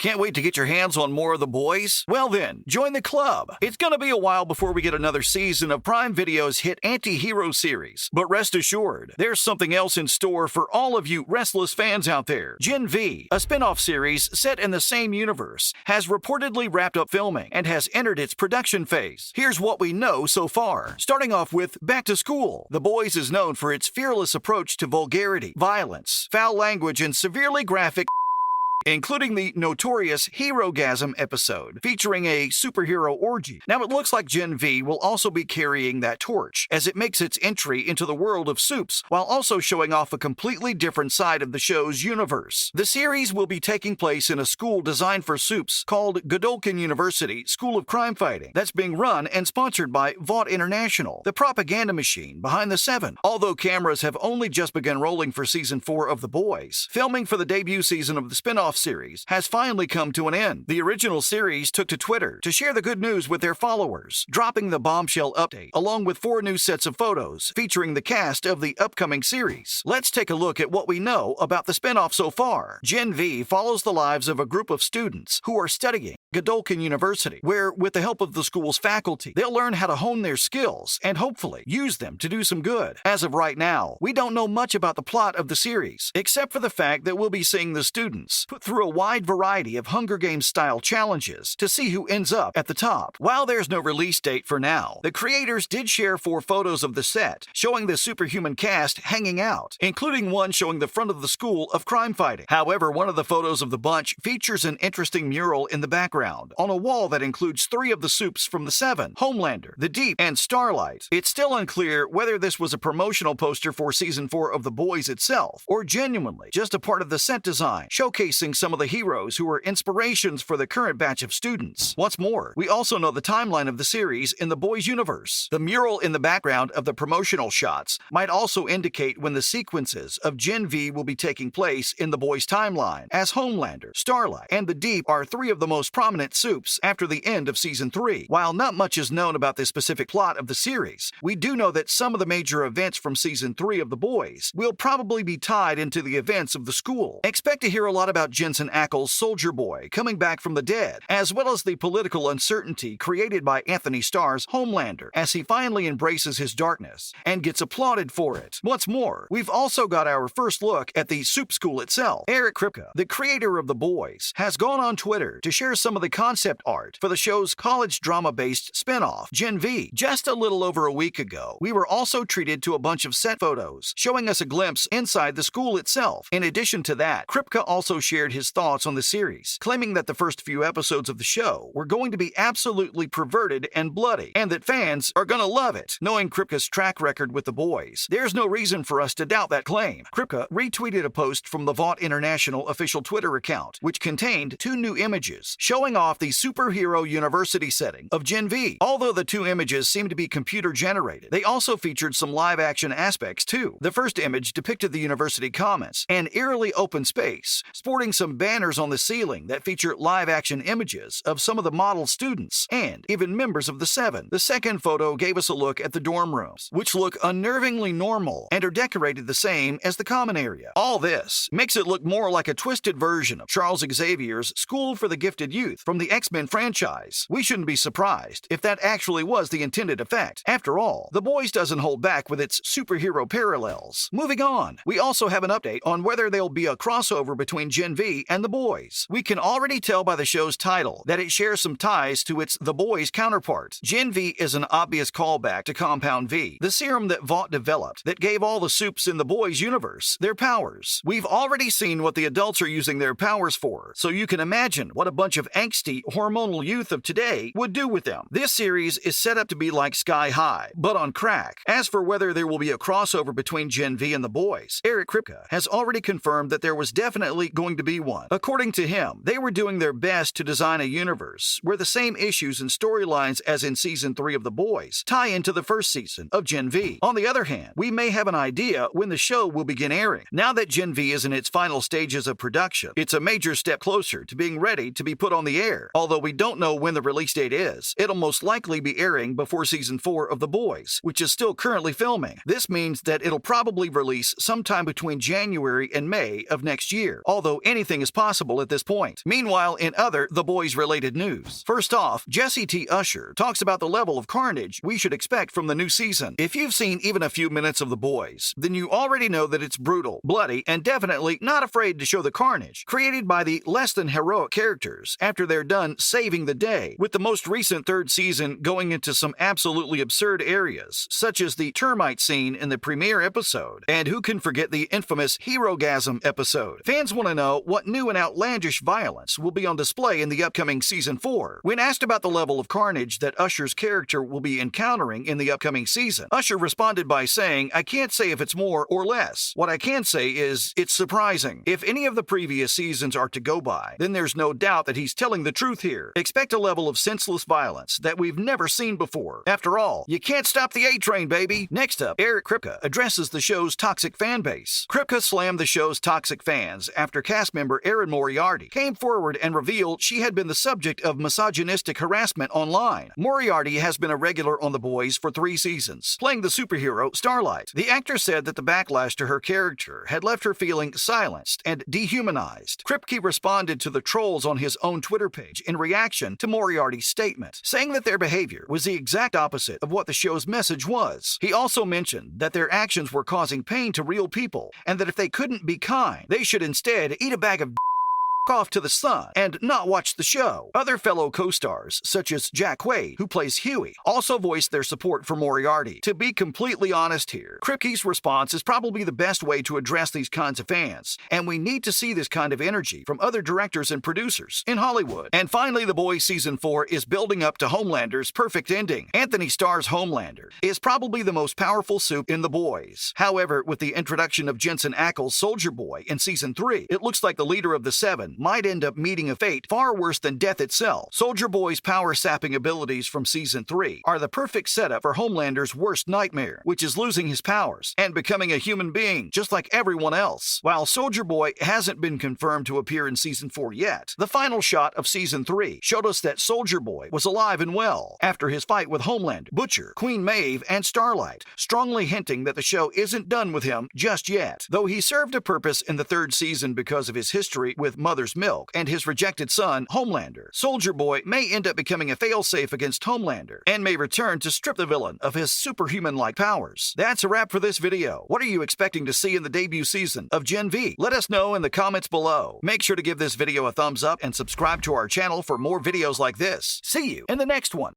Can't wait to get your hands on more of The Boys? Well then, join the club. It's gonna be a while before we get another season of Prime Video's hit anti-hero series, but rest assured, there's something else in store for all of you restless fans out there. Gen V, a spin-off series set in the same universe, has reportedly wrapped up filming and has entered its production phase. Here's what we know so far. Starting off with Back to School, The Boys is known for its fearless approach to vulgarity, violence, foul language, and severely graphic, including the notorious Herogasm episode, featuring a superhero orgy. Now it looks like Gen V will also be carrying that torch, as it makes its entry into the world of soups, while also showing off a completely different side of the show's universe. The series will be taking place in a school designed for soups called Godolphin University School of Crime Fighting, that's being run and sponsored by Vought International, the propaganda machine behind the Seven. Although cameras have only just begun rolling for Season 4 of The Boys, filming for the debut season of the spin-off series has finally come to an end. The original series took to Twitter to share the good news with their followers, dropping the bombshell update along with 4 new sets of photos featuring the cast of the upcoming series. Let's take a look at what we know about the spin-off so far. Gen V follows the lives of a group of students who are studying Godolphin University, where, with the help of the school's faculty, they'll learn how to hone their skills and hopefully use them to do some good. As of right now, we don't know much about the plot of the series, except for the fact that we'll be seeing the students put through a wide variety of Hunger Games-style challenges to see who ends up at the top. While there's no release date for now, the creators did share 4 photos of the set, showing the superhuman cast hanging out, including one showing the front of the School of Crime Fighting. However, one of the photos of the bunch features an interesting mural in the background, on a wall that includes 3 of the soups from the Seven, Homelander, The Deep, and Starlight. It's still unclear whether this was a promotional poster for Season 4 of The Boys itself, or genuinely just a part of the set design, showcasing some of the heroes who are inspirations for the current batch of students. What's more, we also know the timeline of the series in The Boys universe. The mural in the background of the promotional shots might also indicate when the sequences of Gen V will be taking place in The Boys timeline, as Homelander, Starlight, and The Deep are 3 of the most prominent soups after the end of Season 3. While not much is known about the specific plot of the series, we do know that some of the major events from Season 3 of The Boys will probably be tied into the events of the school. Expect to hear a lot about Jensen Ackles' Soldier Boy coming back from the dead, as well as the political uncertainty created by Anthony Starr's Homelander as he finally embraces his darkness and gets applauded for it. What's more, we've also got our first look at the soup school itself. Eric Kripke, the creator of The Boys, has gone on Twitter to share some of the concept art for the show's college drama-based spin-off, Gen V. Just a little over a week ago, we were also treated to a bunch of set photos, showing us a glimpse inside the school itself. In addition to that, Kripke also shared his thoughts on the series, claiming that the first few episodes of the show were going to be absolutely perverted and bloody, and that fans are gonna love it. Knowing Kripke's track record with The Boys, there's no reason for us to doubt that claim. Kripke retweeted a post from the Vought International official Twitter account, which contained 2 new images showing off the superhero university setting of Gen V. Although the 2 images seem to be computer-generated, they also featured some live-action aspects too. The first image depicted the university commons, an eerily open space, sporting some banners on the ceiling that feature live-action images of some of the model students and even members of the Seven. The second photo gave us a look at the dorm rooms, which look unnervingly normal and are decorated the same as the common area. All this makes it look more like a twisted version of Charles Xavier's School for the Gifted Youth from the X-Men franchise. We shouldn't be surprised if that actually was the intended effect. After all, The Boys doesn't hold back with its superhero parallels. Moving on, we also have an update on whether there'll be a crossover between Gen V and The Boys. We can already tell by the show's title that it shares some ties to its The Boys counterpart. Gen V is an obvious callback to Compound V, the serum that Vought developed that gave all the soups in The Boys universe their powers. We've already seen what the adults are using their powers for, so you can imagine what a bunch of angsty, hormonal youth of today would do with them. This series is set up to be like Sky High, but on crack. As for whether there will be a crossover between Gen V and The Boys, Eric Kripke has already confirmed that there was definitely going to be one. According to him, they were doing their best to design a universe where the same issues and storylines as in Season 3 of The Boys tie into the first season of Gen V. On the other hand, we may have an idea when the show will begin airing. Now that Gen V is in its final stages of production, it's a major step closer to being ready to be put on the air. Although we don't know when the release date is, it'll most likely be airing before Season 4 of The Boys, which is still currently filming. This means that it'll probably release sometime between January and May of next year. Although anything anything is possible at this point. Meanwhile, in other The Boys-related news. First off, Jesse T. Usher talks about the level of carnage we should expect from the new season. If you've seen even a few minutes of The Boys, then you already know that it's brutal, bloody, and definitely not afraid to show the carnage created by the less-than-heroic characters after they're done saving the day, with the most recent third season going into some absolutely absurd areas, such as the termite scene in the premiere episode. And who can forget the infamous Herogasm episode? Fans want to know what new and outlandish violence will be on display in the upcoming Season 4. When asked about the level of carnage that Usher's character will be encountering in the upcoming season, Usher responded by saying, "I can't say if it's more or less. What I can say is, it's surprising. If any of the previous seasons are to go by, then there's no doubt that he's telling the truth here. Expect a level of senseless violence that we've never seen before. After all, you can't stop the A-Train, baby." Next up, Eric Kripke addresses the show's toxic fan base. Kripke slammed the show's toxic fans after cast member Erin Moriarty came forward and revealed she had been the subject of misogynistic harassment online. Moriarty has been a regular on The Boys for 3 seasons, playing the superhero Starlight. The actor said that the backlash to her character had left her feeling silenced and dehumanized. Kripke responded to the trolls on his own Twitter page in reaction to Moriarty's statement, saying that their behavior was the exact opposite of what the show's message was. He also mentioned that their actions were causing pain to real people, and that if they couldn't be kind, they should instead eat a bag of off to the sun and not watch the show. Other fellow co-stars, such as Jack Quaid, who plays Hughie, also voiced their support for Moriarty. To be completely honest here, Kripke's response is probably the best way to address these kinds of fans, and we need to see this kind of energy from other directors and producers in Hollywood. And finally, The Boys Season 4 is building up to Homelander's perfect ending. Anthony Starr's Homelander is probably the most powerful suit in The Boys. However, with the introduction of Jensen Ackles' Soldier Boy in Season 3, it looks like the leader of the Seven might end up meeting a fate far worse than death itself. Soldier Boy's power-sapping abilities from Season 3 are the perfect setup for Homelander's worst nightmare, which is losing his powers and becoming a human being just like everyone else. While Soldier Boy hasn't been confirmed to appear in Season 4 yet, the final shot of Season 3 showed us that Soldier Boy was alive and well after his fight with Homelander, Butcher, Queen Maeve, and Starlight, strongly hinting that the show isn't done with him just yet. Though he served a purpose in the 3rd season because of his history with Mother's Milk and his rejected son, Homelander, Soldier Boy may end up becoming a failsafe against Homelander and may return to strip the villain of his superhuman-like powers. That's a wrap for this video. What are you expecting to see in the debut season of Gen V? Let us know in the comments below. Make sure to give this video a thumbs up and subscribe to our channel for more videos like this. See you in the next one.